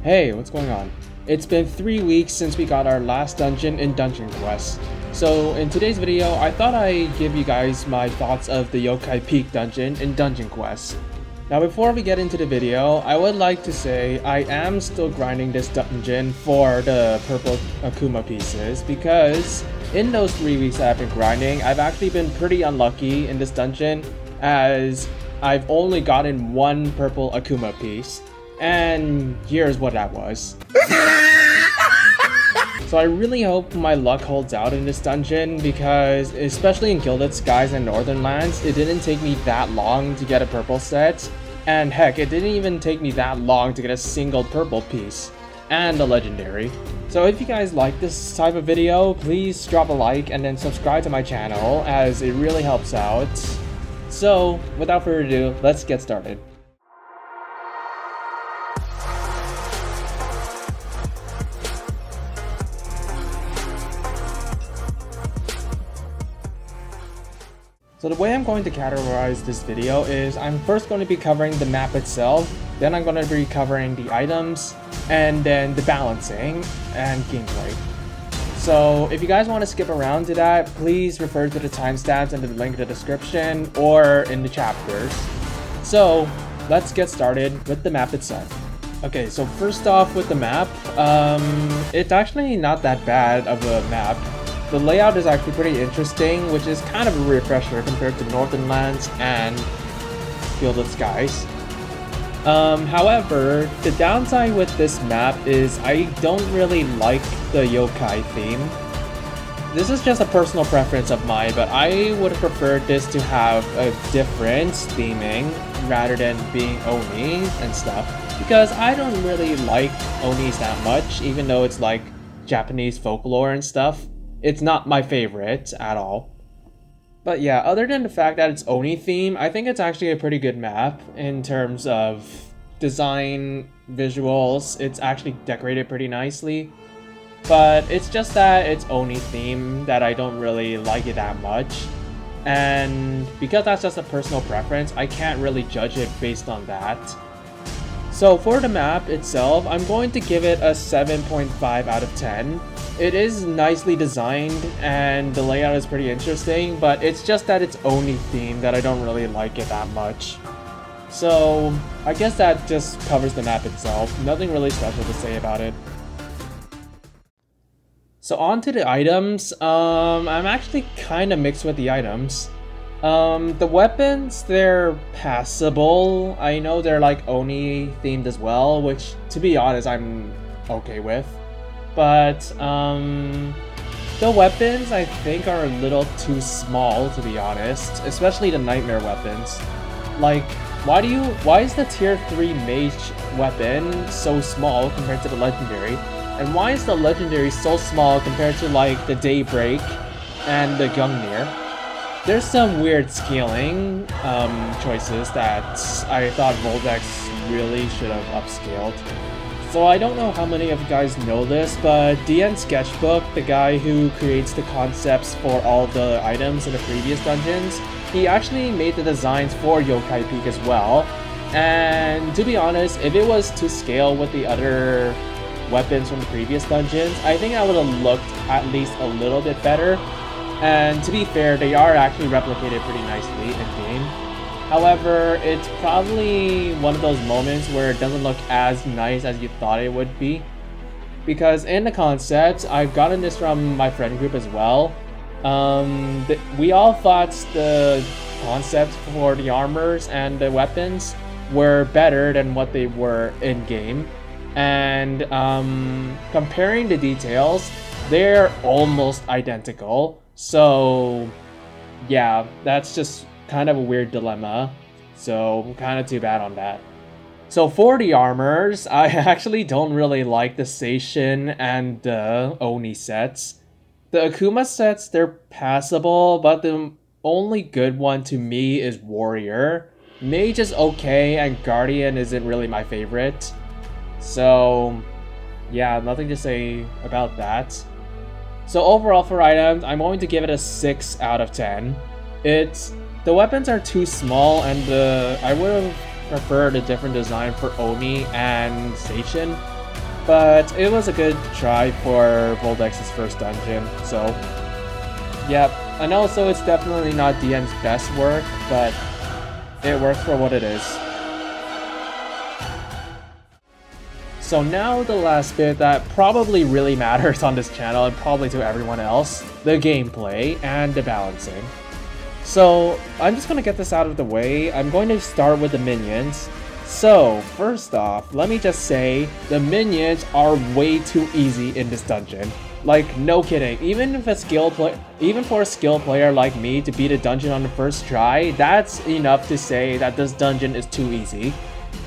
Hey, what's going on? It's been 3 weeks since we got our last dungeon in Dungeon Quest. So in today's video, I thought I'd give you guys my thoughts of the Yokai Peak dungeon in Dungeon Quest. Now before we get into the video, I would like to say I am still grinding this dungeon for the purple Akuma pieces because in those 3 weeks that I've been grinding, I've actually been pretty unlucky in this dungeon as I've only gotten one purple Akuma piece. And here's what that was. So I really hope my luck holds out in this dungeon because, especially in Gilded Skies and Northern Lands, it didn't take me that long to get a purple set. And heck, it didn't even take me that long to get a single purple piece. And a legendary. So if you guys like this type of video, please drop a like and then subscribe to my channel as it really helps out. So without further ado, let's get started. So the way I'm going to categorize this video is I'm first going to be covering the map itself, then I'm going to be covering the items, and then the balancing and gameplay. So if you guys want to skip around to that, please refer to the timestamps and the link in the description or in the chapters. So let's get started with the map itself. Okay, so first off with the map, it's actually not that bad of a map. The layout is actually pretty interesting, which is kind of a refresher compared to Northern Lands and Gilded Skies. However, the downside with this map is I don't really like the yokai theme. This is just a personal preference of mine, but I would have preferred this to have a different theming rather than being Onis and stuff, because I don't really like Onis that much, even though it's like Japanese folklore and stuff. It's not my favorite at all. But yeah, other than the fact that it's Oni theme, I think it's actually a pretty good map in terms of design, visuals. It's actually decorated pretty nicely. But it's just that it's Oni theme that I don't really like it that much. And because that's just a personal preference, I can't really judge it based on that. So for the map itself, I'm going to give it a 7.5 out of 10. It is nicely designed and the layout is pretty interesting, but it's just that it's Oni theme that I don't really like it that much. So I guess that just covers the map itself. Nothing really special to say about it. So on to the items. I'm actually kind of mixed with the items. The weapons, they're passable. I know they're like Oni themed as well, which to be honest, I'm okay with. But the weapons I think are a little too small, to be honest, especially the nightmare weapons. Like, why is the tier 3 mage weapon so small compared to the legendary? And why is the legendary so small compared to like the Daybreak and the Gungnir? There's some weird scaling choices that I thought Voldex really should have upscaled. So I don't know how many of you guys know this, but DN Sketchbook, the guy who creates the concepts for all the items in the previous dungeons, he actually made the designs for Yokai Peak as well. And to be honest, if it was to scale with the other weapons from the previous dungeons, I think I would have looked at least a little bit better. And to be fair, they are actually replicated pretty nicely in-game. However, it's probably one of those moments where it doesn't look as nice as you thought it would be. Because in the concept, I've gotten this from my friend group as well. We all thought the concepts for the armors and the weapons were better than what they were in-game. And comparing the details, they're almost identical. So yeah, that's just kind of a weird dilemma, so kind of too bad on that. So for the armors, I actually don't really like the Seishin and the Oni sets. The Akuma sets, they're passable, but the only good one to me is Warrior. Mage is okay, and Guardian isn't really my favorite. So yeah, nothing to say about that. So overall for items, I'm going to give it a 6 out of 10. The weapons are too small, and I would have preferred a different design for Oni and Seishin. But it was a good try for Voldex's first dungeon, so yep. And also it's definitely not DM's best work, but it works for what it is. So now the last bit that probably really matters on this channel and probably to everyone else, the gameplay and the balancing. So I'm just gonna get this out of the way. I'm going to start with the minions. So first off, let me just say the minions are way too easy in this dungeon. Like, no kidding. Even for a skill player like me to beat a dungeon on the first try, that's enough to say that this dungeon is too easy.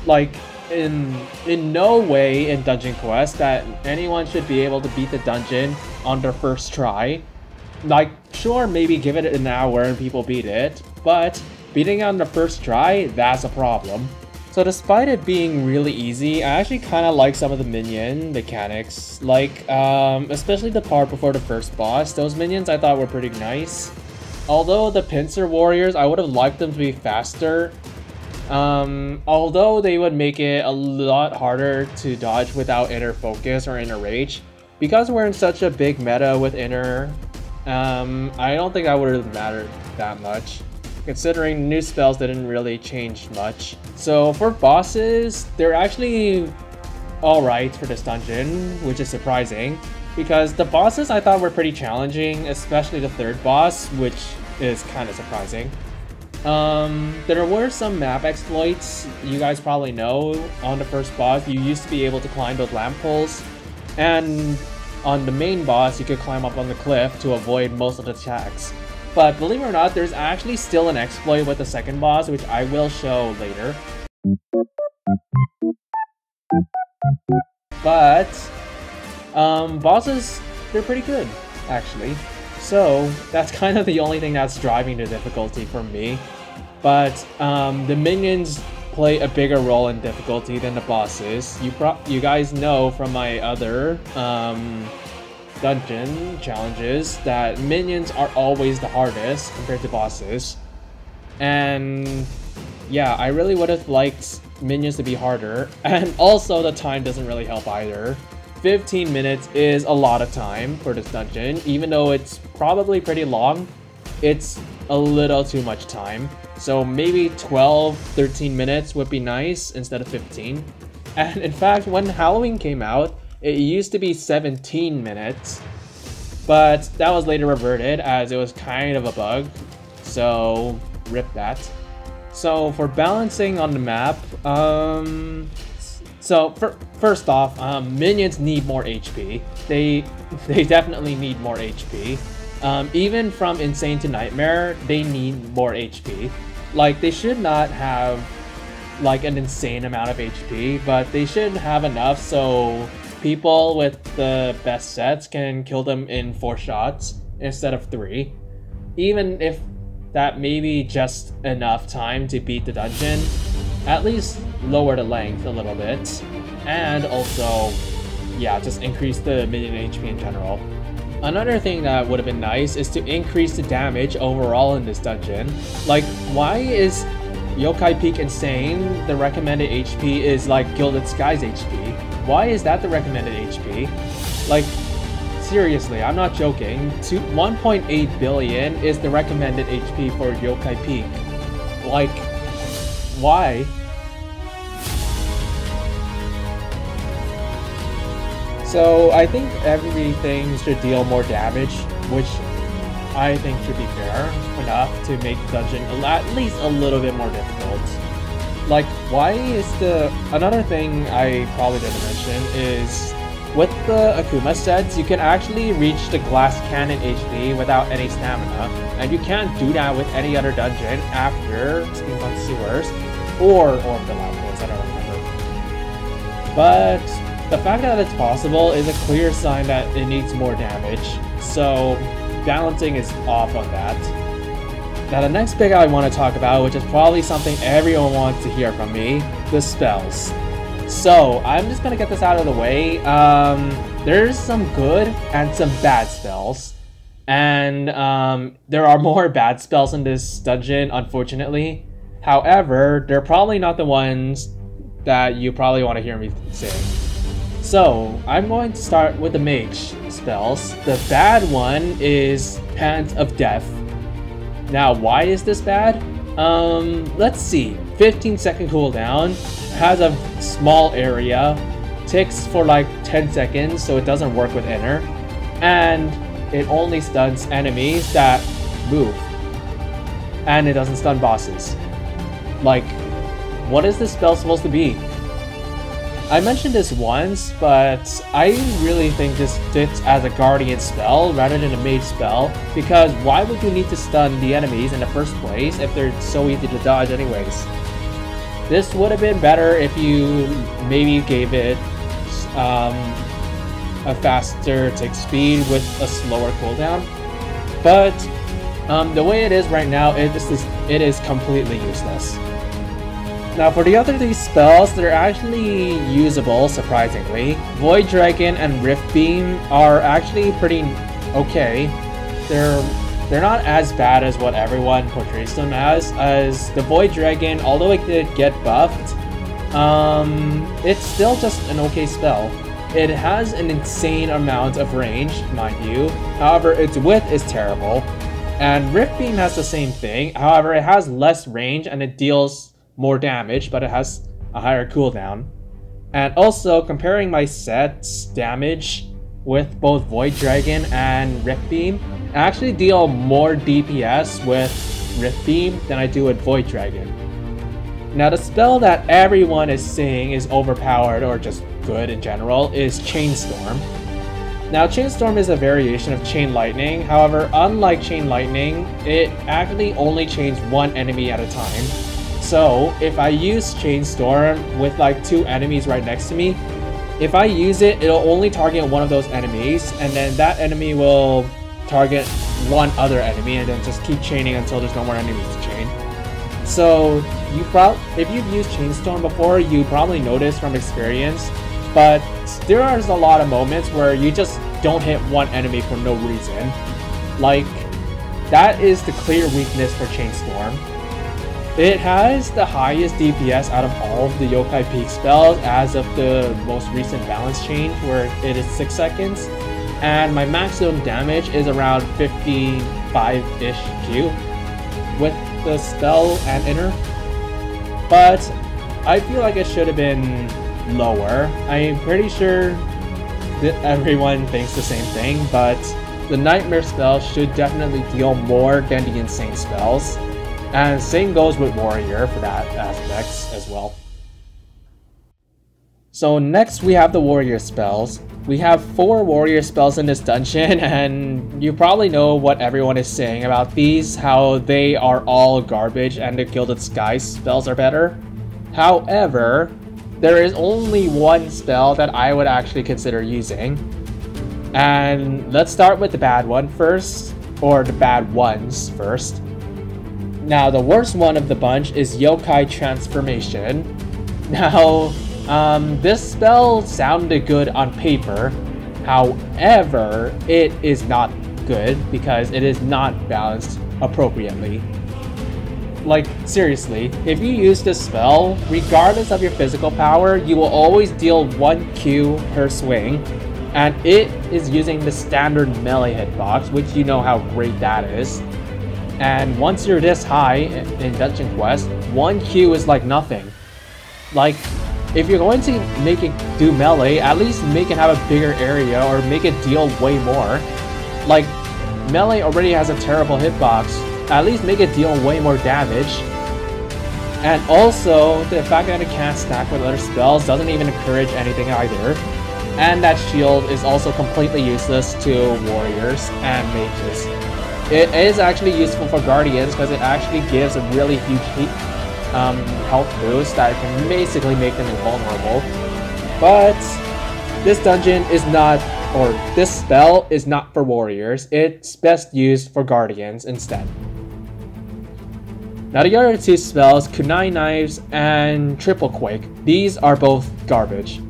Like, in no way in Dungeon Quest that anyone should be able to beat the dungeon on their first try. Like, sure, maybe give it an hour and people beat it, but beating it on the first try, that's a problem. So despite it being really easy, I actually kind of like some of the minion mechanics, like especially the part before the first boss. Those minions I thought were pretty nice. Although the pincer warriors, I would have liked them to be faster. Although they would make it a lot harder to dodge without inner focus or inner rage. Because we're in such a big meta with inner, I don't think that would have mattered that much, considering new spells didn't really change much. So for bosses, they're actually alright for this dungeon, which is surprising, because the bosses I thought were pretty challenging, especially the third boss, which is kind of surprising. There were some map exploits you guys probably know on the first boss. You used to be able to climb those lamp poles, and on the main boss you could climb up on the cliff to avoid most of the attacks. But believe it or not, there's actually still an exploit with the second boss, which I will show later. But bosses, they're pretty good actually. So that's kind of the only thing that's driving the difficulty for me. But the minions play a bigger role in difficulty than the bosses. You guys know from my other dungeon challenges that minions are always the hardest compared to bosses. And yeah, I really would have liked minions to be harder. And also the time doesn't really help either. 15 minutes is a lot of time for this dungeon. Even though it's probably pretty long, it's a little too much time. So maybe 12-13 minutes would be nice instead of 15. And in fact, when Halloween came out, it used to be 17 minutes, but that was later reverted as it was kind of a bug, so rip that. So for balancing on the map, first off, minions need more HP. They definitely need more HP. Even from Insane to Nightmare, they need more HP. Like, they should not have like an insane amount of HP, but they should have enough so people with the best sets can kill them in 4 shots instead of 3. Even if that may be just enough time to beat the dungeon, at least lower the length a little bit. And also, yeah, just increase the minion HP in general. Another thing that would have been nice is to increase the damage overall in this dungeon. Like, why is Yokai Peak Insane, the recommended HP is like Gilded Sky's HP? Why is that the recommended HP? Like, seriously, I'm not joking. 1.8 billion is the recommended HP for Yokai Peak. Like, why? So I think everything should deal more damage, which I think should be fair enough to make the dungeon at least a little bit more difficult. Like, why is another thing I probably didn't mention is with the Akuma sets, you can actually reach the glass cannon HP without any stamina, and you can't do that with any other dungeon after Steampunk Sewers or Orb the Lapis, I don't remember. But the fact that it's possible is a clear sign that it needs more damage, so balancing is off on that. Now the next big I want to talk about, which is probably something everyone wants to hear from me, the spells. So I'm just gonna get this out of the way. There's some good and some bad spells, and there are more bad spells in this dungeon, unfortunately. However, they're probably not the ones that you probably want to hear me say. So, I'm going to start with the mage spells. The bad one is Pant of Death. Now, why is this bad? Let's see. 15-second cooldown, has a small area, ticks for like 10 seconds, so it doesn't work with inner, and it only stuns enemies that move. And it doesn't stun bosses. Like, what is this spell supposed to be? I mentioned this once, but I really think this fits as a guardian spell rather than a mage spell, because why would you need to stun the enemies in the first place if they're so easy to dodge anyways? This would have been better if you maybe gave it a faster tick speed with a slower cooldown, but the way it is right now, it is completely useless. Now for the other three spells, they're actually usable, surprisingly. Void Dragon and Rift Beam are actually pretty okay. They're not as bad as what everyone portrays them as the Void Dragon, although it did get buffed, it's still just an okay spell. It has an insane amount of range, mind you, however its width is terrible. And Rift Beam has the same thing, however it has less range and it deals more damage, but it has a higher cooldown. And also, comparing my set's damage with both Void Dragon and Rift Beam, I actually deal more DPS with Rift Beam than I do with Void Dragon. Now the spell that everyone is saying is overpowered or just good in general is Chainstorm. Now Chainstorm is a variation of Chain Lightning, however unlike Chain Lightning, it actually only chains one enemy at a time. So if I use Chainstorm with like two enemies right next to me, if I use it, it'll only target one of those enemies, and then that enemy will target one other enemy, and then just keep chaining until there's no more enemies to chain. So if you've used Chainstorm before, you probably noticed from experience, but there are a lot of moments where you just don't hit one enemy for no reason. Like, that is the clear weakness for Chainstorm. It has the highest DPS out of all of the Yokai Peak spells as of the most recent balance change, where it is 6 seconds, and my maximum damage is around 55-ish Q with the spell and inner. But I feel like it should have been lower. I'm pretty sure that everyone thinks the same thing, but the Nightmare spell should definitely deal more than the Insane spells. And same goes with Warrior for that aspect as well. So next we have the Warrior spells. We have 4 Warrior spells in this dungeon, and you probably know what everyone is saying about these, how they are all garbage and the Gilded Skies spells are better. However, there is only one spell that I would actually consider using. And let's start with the bad one first, or the bad ones first. Now, the worst one of the bunch is Yokai Transformation. Now, this spell sounded good on paper, however, it is not good because it is not balanced appropriately. Like, seriously, if you use this spell, regardless of your physical power, you will always deal 1 Q per swing, and it is using the standard melee hitbox, which you know how great that is. And once you're this high in Dungeon Quest, 1 Q is like nothing. Like, if you're going to make it do melee, at least make it have a bigger area or make it deal way more. Like, melee already has a terrible hitbox, at least make it deal way more damage. And also, the fact that it can't stack with other spells doesn't even encourage anything either. And that shield is also completely useless to warriors and mages. It is actually useful for guardians because it actually gives a really huge health boost that can basically make them invulnerable. But this dungeon is not, or this spell is not for warriors. It's best used for guardians instead. Now the other 2 spells, Kunai Knives and Triple Quake, these are both garbage.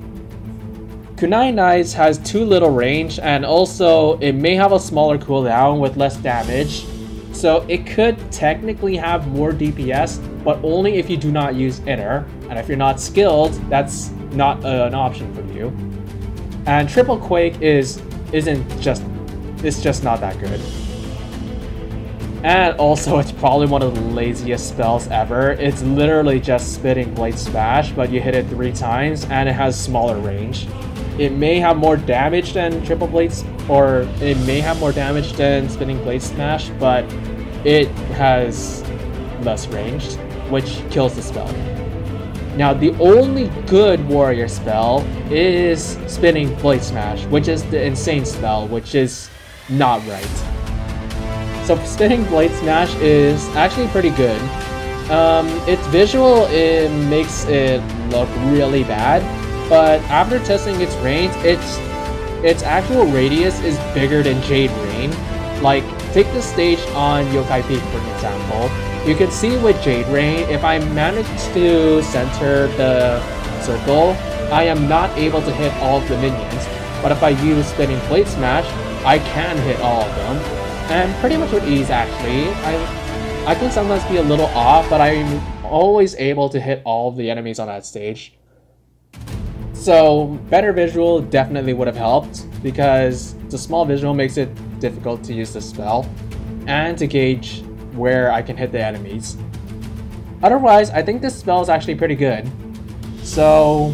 Kunai Knives has too little range, and also it may have a smaller cooldown with less damage, so it could technically have more DPS, but only if you do not use inner, and if you're not skilled, that's not an option for you. And Triple Quake it's just not that good. And also, it's probably one of the laziest spells ever. It's literally just Spinning Blade Smash, but you hit it 3 times, and it has smaller range. It may have more damage than Triple Blades, or it may have more damage than Spinning Blade Smash, but it has less range, which kills the spell. Now, the only good warrior spell is Spinning Blade Smash, which is the insane spell, which is not right. So Spinning Blade Smash is actually pretty good. Its visual, it makes it look really bad, but after testing its range, its actual radius is bigger than Jade Rain. Like, take the stage on Yokai Peak for example. You can see with Jade Rain, if I manage to center the circle, I am not able to hit all of the minions. But if I use Spinning Blade Smash, I can hit all of them. And pretty much with ease, actually. I can sometimes be a little off, but I'm always able to hit all of the enemies on that stage. So, better visual definitely would have helped, because the small visual makes it difficult to use the spell, and to gauge where I can hit the enemies. Otherwise, I think this spell is actually pretty good. So,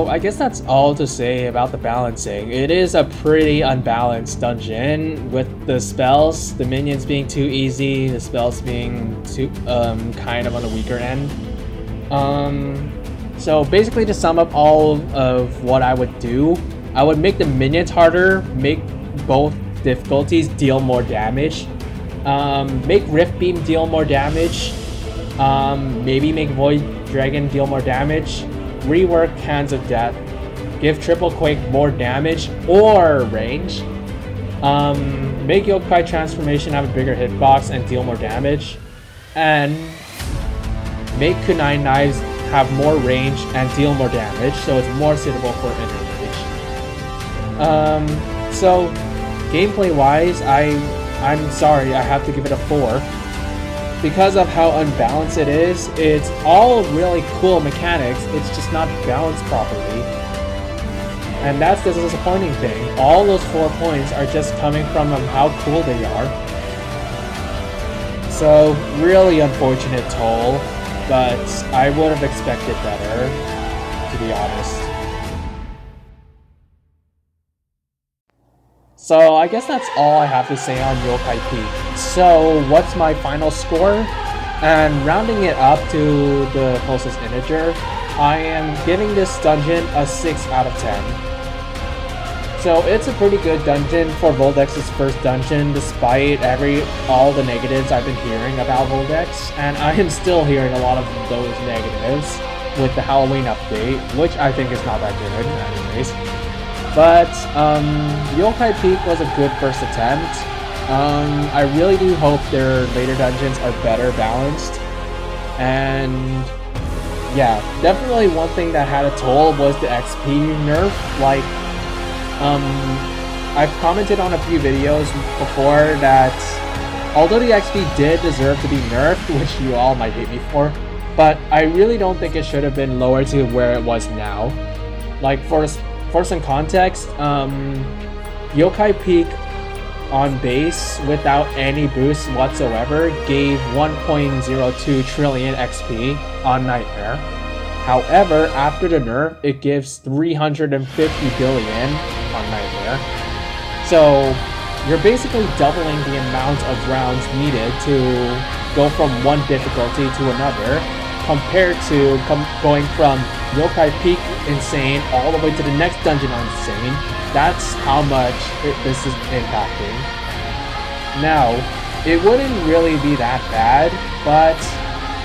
I guess that's all to say about the balancing. It is a pretty unbalanced dungeon with the spells, the minions being too easy, the spells being too kind of on the weaker end. So basically, to sum up all of what I would do, I would make the minions harder, make both difficulties deal more damage, make Rift Beam deal more damage, maybe make Void Dragon deal more damage, rework Hands of Death, give Triple Quake more damage or range, make Yokai Transformation have a bigger hitbox and deal more damage, and make Kunai Knives have more range and deal more damage, so it's more suitable for interrage. So gameplay wise, I'm sorry, I have to give it a 4. Because of how unbalanced it is, it's all really cool mechanics, it's just not balanced properly. And that's the disappointing thing. All those 4 points are just coming from how cool they are. So, really unfortunate toll, but I would have expected better, to be honest. So I guess that's all I have to say on Yokai Peak. So what's my final score? And rounding it up to the closest integer, I am giving this dungeon a 6 out of 10. So it's a pretty good dungeon for Voldex's first dungeon, despite all the negatives I've been hearing about Voldex, and I am still hearing a lot of those negatives with the Halloween update, which I think is not that good anyways. But Yokai Peak was a good first attempt. I really do hope their later dungeons are better balanced. And yeah, definitely one thing that had a toll was the XP nerf. Like, I've commented on a few videos before that although the XP did deserve to be nerfed, which you all might hate me for, but I really don't think it should have been lower to where it was now. Like, for some context, Yokai Peak on base without any boosts whatsoever gave 1.02 trillion XP on Nightmare. However, after the nerf, it gives 350 billion on Nightmare. So you're basically doubling the amount of rounds needed to go from one difficulty to another, compared to going from Yokai Peak Insane all the way to the next dungeon on Insane. That's how much this is impacting. Now, it wouldn't really be that bad, but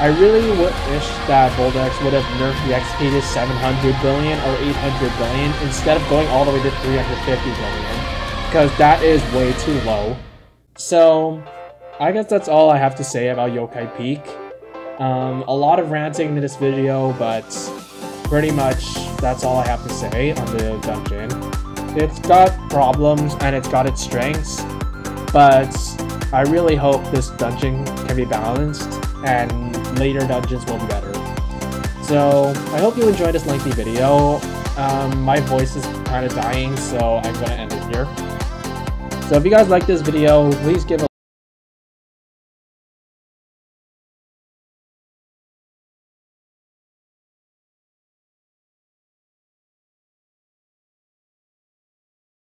I really wish that Voldex would have nerfed the XP to 700 billion or 800 billion instead of going all the way to 350 billion, because that is way too low. So, I guess that's all I have to say about Yokai Peak. A lot of ranting in this video, but pretty much that's all I have to say on the dungeon. It's got problems and it's got its strengths, but I really hope this dungeon can be balanced and later dungeons will be better. So I hope you enjoyed this lengthy video. My voice is kind of dying, so I'm gonna end it here. So if you guys like this video, please give a